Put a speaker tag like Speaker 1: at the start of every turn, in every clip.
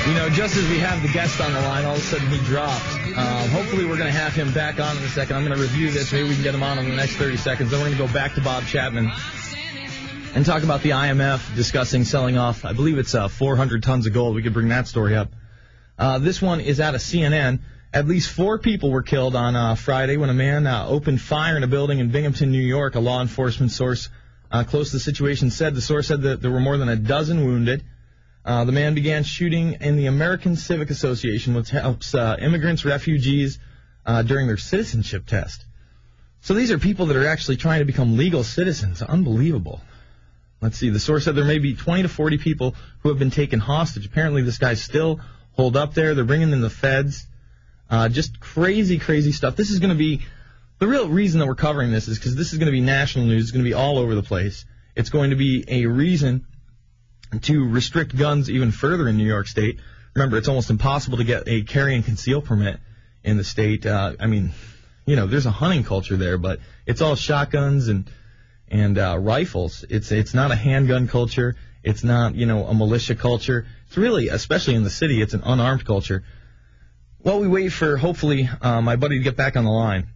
Speaker 1: You know, just as we have the guest on the line, all of a sudden he dropped. Hopefully we're going to have him back on in a second. I'm going to review this. Maybe we can get him on in the next 30 seconds. Then we're going to go back to Bob Chapman and talk about the IMF discussing selling off, I believe it's 400 tons of gold. We could bring that story up. This one is out of CNN. At least 4 people were killed on Friday when a man opened fire in a building in Binghamton, New York. A law enforcement source close to the situation said. The source said that there were more than a dozen wounded. The man began shooting in the American Civic Association, which helps immigrants, refugees during their citizenship test. So these are people that are actually trying to become legal citizens. Unbelievable. Let's see. The source said there may be 20 to 40 people who have been taken hostage. Apparently this guy's still holed up there. They're bringing in the feds. Just crazy, crazy stuff. This is going to be the real reason that we're covering this is because this is going to be national news. It's going to be all over the place. It's going to be a reason to restrict guns even further in New York State. Remember, it's almost impossible to get a carry and conceal permit in the state. I mean, you know, there's a hunting culture there, but it's all shotguns and rifles. It's not a handgun culture. It's not, you know, a militia culture. It's really, especially in the city, it's an unarmed culture. While we wait for, hopefully, my buddy to get back on the line,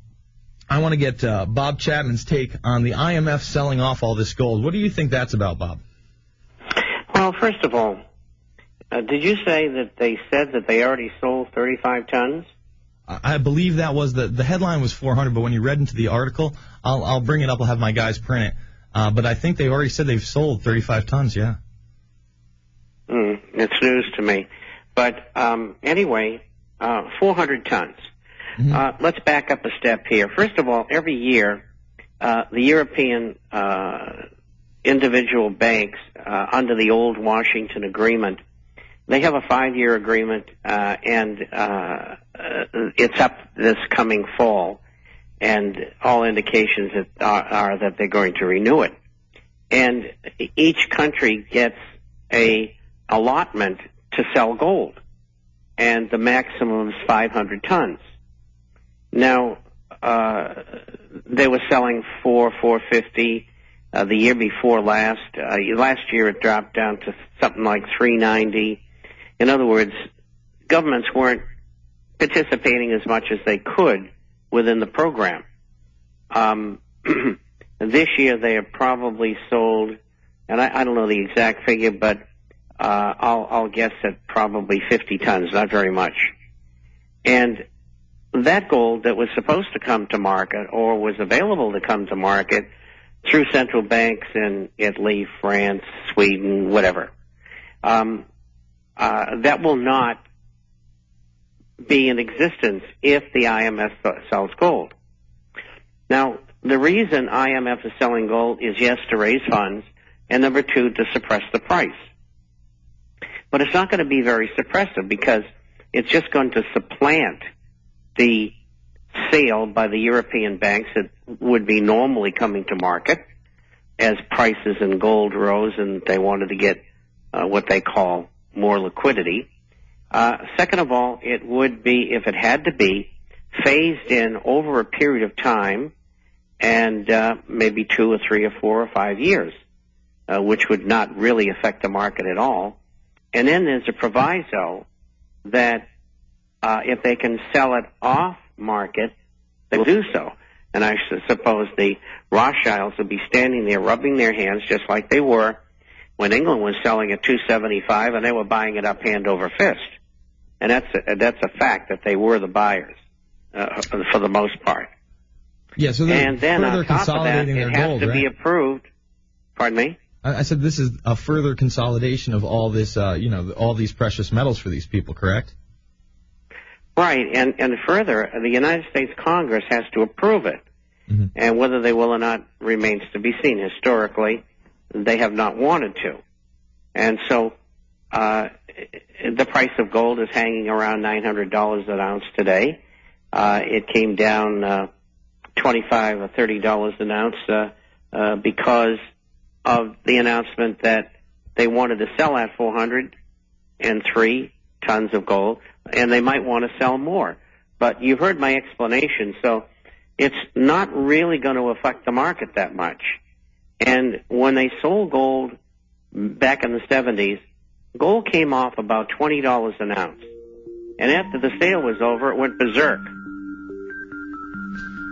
Speaker 1: I want to get Bob Chapman's take on the IMF selling off all this gold. What do you think that's about, Bob?
Speaker 2: Well, first of all, did you say that they said that they already sold 35 tons?
Speaker 1: I believe that was the headline was 400, but when you read into the article, I'll bring it up. I'll have my guys print it. But I think they already said they've sold 35 tons, yeah.
Speaker 2: It's news to me. But anyway, 400 tons. Mm-hmm. Let's back up a step here. First of all, every year, the European individual banks, under the old Washington Agreement, they have a 5-year agreement, and it's up this coming fall, and all indications are that they're going to renew it. And each country gets a allotment to sell gold, and the maximum is 500 tons. Now, they were selling 450 the year before last. Last year it dropped down to something like 390. In other words, governments weren't participating as much as they could within the program. This year they have probably sold, and I don't know the exact figure, but I'll guess at probably 50 tons, not very much. And that gold that was supposed to come to market or was available to come to market through central banks in Italy, France, Sweden, whatever, that will not be in existence if the IMF sells gold. Now, the reason IMF is selling gold is, yes, to raise funds, and number 2, to suppress the price. But it's not going to be very suppressive because it's just going to supplant the sale by the European banks that would be normally coming to market as prices in gold rose and they wanted to get what they call more liquidity. Second of all, it would be, if it had to be, phased in over a period of time and maybe 2 or 3 or 4 or 5 years, which would not really affect the market at all. And then there's a proviso that if they can sell it off market, they will do so. And I suppose the Rothschilds will be standing there rubbing their hands just like they were when England was selling at $275 and they were buying it up hand over fist. And that's a fact that they were the buyers for the most part.
Speaker 1: Yeah, so they're
Speaker 2: and then
Speaker 1: further
Speaker 2: on top
Speaker 1: consolidating
Speaker 2: of that,
Speaker 1: their
Speaker 2: it
Speaker 1: gold,
Speaker 2: has to
Speaker 1: right?
Speaker 2: be approved. Pardon me?
Speaker 1: I said this is a further consolidation of all this, all these precious metals for these people, correct?
Speaker 2: Right, and further, the United States Congress has to approve it. Mm-hmm. And whether they will or not remains to be seen. Historically, they have not wanted to. And so the price of gold is hanging around $900 an ounce today. It came down $25 or $30 an ounce because of the announcement that they wanted to sell at 403 tons of gold, and they might want to sell more. But you've heard my explanation, so it's not really going to affect the market that much. And when they sold gold back in the 70s, gold came off about $20 an ounce. And after the sale was over, it went berserk.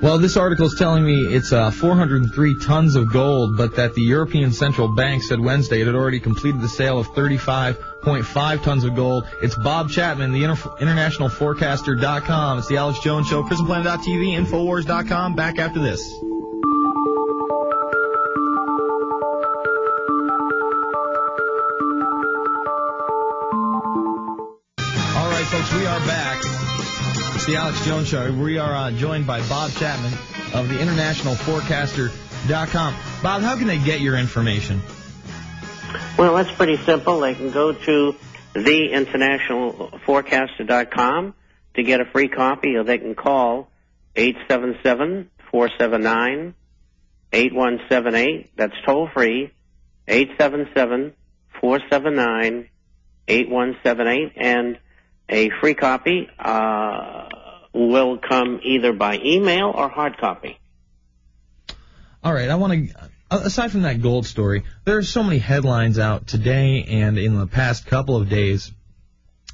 Speaker 1: Well, this article is telling me it's 403 tons of gold, but that the European Central Bank said Wednesday it had already completed the sale of 35.5 tons of gold. It's Bob Chapman, the internationalforecaster.com. It's the Alex Jones Show, PrisonPlanet.tv, Infowars.com. Back after this. All right, folks, we are back. It's the Alex Jones Show. We are joined by Bob Chapman of the internationalforecaster.com. Bob, how can they get your information?
Speaker 2: Well, that's pretty simple. They can go to theinternationalforecaster.com to get a free copy, or they can call 877-479-8178. That's toll free, 877-479-8178. And a free copy will come either by email or hard copy.
Speaker 1: All right, I want to, aside from that gold story, there are so many headlines out today and in the past couple of days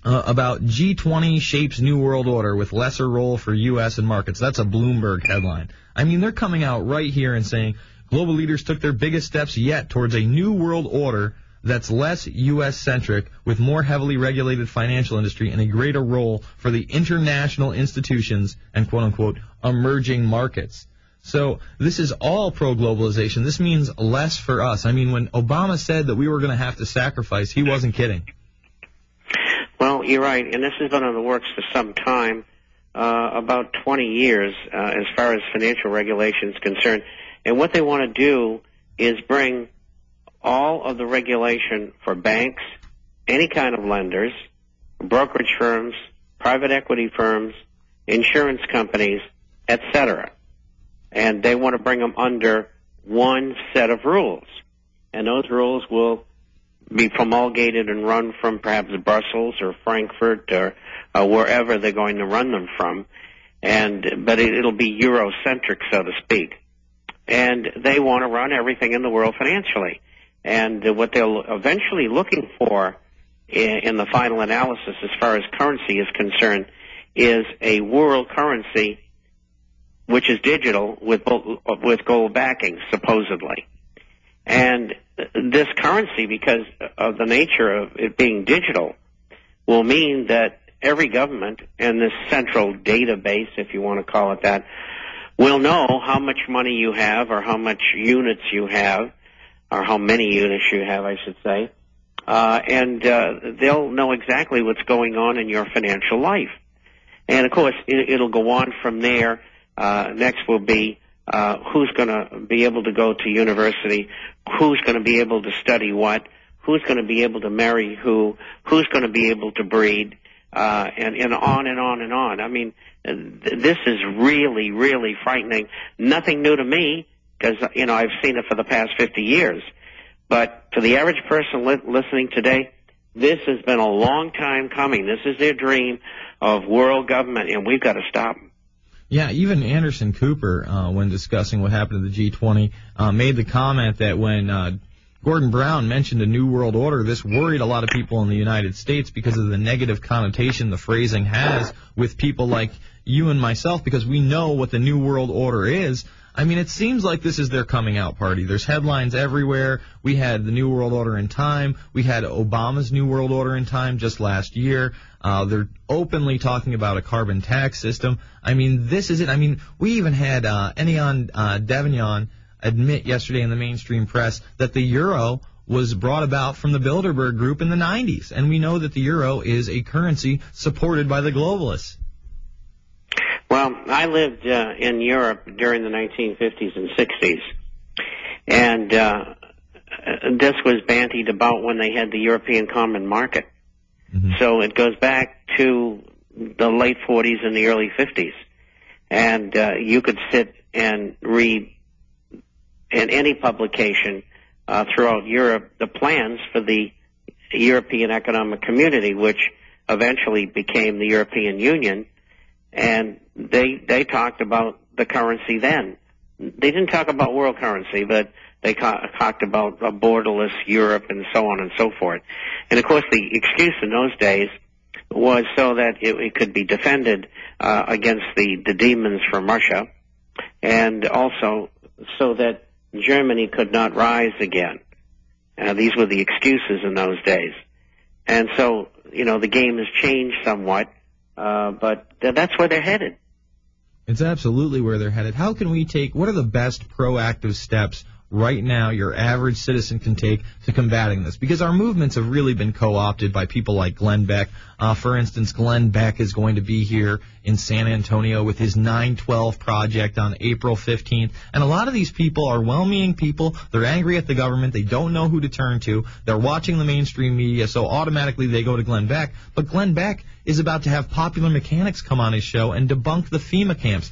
Speaker 1: about G20 shapes new world order with lesser role for U.S. and markets. That's a Bloomberg headline. I mean, they're coming out right here and saying global leaders took their biggest steps yet towards a new world order that's less U.S.-centric, with more heavily regulated financial industry and a greater role for the international institutions and quote-unquote emerging markets. So this is all pro-globalization. This means less for us. I mean, when Obama said that we were going to have to sacrifice, he wasn't kidding.
Speaker 2: Well, you're right, and this has been in the works for some time, about 20 years, as far as financial regulation is concerned. And what they want to do is bring all of the regulation for banks, any kind of lenders, brokerage firms, private equity firms, insurance companies, etc. And they want to bring them under one set of rules. And those rules will be promulgated and run from perhaps Brussels or Frankfurt or wherever they're going to run them from. But it'll be Eurocentric, so to speak. And they want to run everything in the world financially. And what they're eventually looking for in the final analysis as far as currency is concerned is a world currency which is digital with gold backing, supposedly. And this currency, because of the nature of it being digital, will mean that every government and this central database, if you want to call it that, will know how much money you have or how much units you have, or how many units you have, I should say, and they'll know exactly what's going on in your financial life. And, of course, it'll go on from there. Next will be who's going to be able to go to university, who's going to be able to study what, who's going to be able to marry who's going to be able to breed, and on and on and on. I mean, this is really, really frightening. Nothing new to me, because, I've seen it for the past 50 years. But for the average person listening today, this has been a long time coming. This is their dream of world government, and we've got to stop them.
Speaker 1: Yeah, even Anderson Cooper, when discussing what happened to the G20, made the comment that when Gordon Brown mentioned a new world order, this worried a lot of people in the United States because of the negative connotation the phrasing has with people like you and myself, because we know what the new world order is. I mean, it seems like this is their coming out party. There's headlines everywhere. We had the New World Order in time. We had Obama's New World Order in time just last year. They're openly talking about a carbon tax system. I mean, this is it. I mean, we even had Enion Davignon admit yesterday in the mainstream press that the euro was brought about from the Bilderberg Group in the 90s. And we know that the euro is a currency supported by the globalists.
Speaker 2: Well, I lived in Europe during the 1950s and 60s, and this was bandied about when they had the European Common Market. Mm-hmm. So it goes back to the late 40s and the early 50s, and you could sit and read in any publication throughout Europe the plans for the European Economic Community, which eventually became the European Union. And they talked about the currency then. They didn't talk about world currency, but They talked about a borderless Europe and so on and so forth. And, of course, the excuse in those days was so that it could be defended against the demons from Russia, and also so that Germany could not rise again. These were the excuses in those days. And so, the game has changed somewhat, but that's where they're headed.
Speaker 1: It's absolutely where they're headed. What are the best proactive steps right now your average citizen can take to combating this? Because our movements have really been co-opted by people like Glenn Beck. For instance, Glenn Beck is going to be here in San Antonio with his 9/12 project on April 15th. And a lot of these people are well-meaning people. They're angry at the government. They don't know who to turn to. They're watching the mainstream media, so automatically they go to Glenn Beck. But Glenn Beck is about to have Popular Mechanics come on his show and debunk the FEMA camps.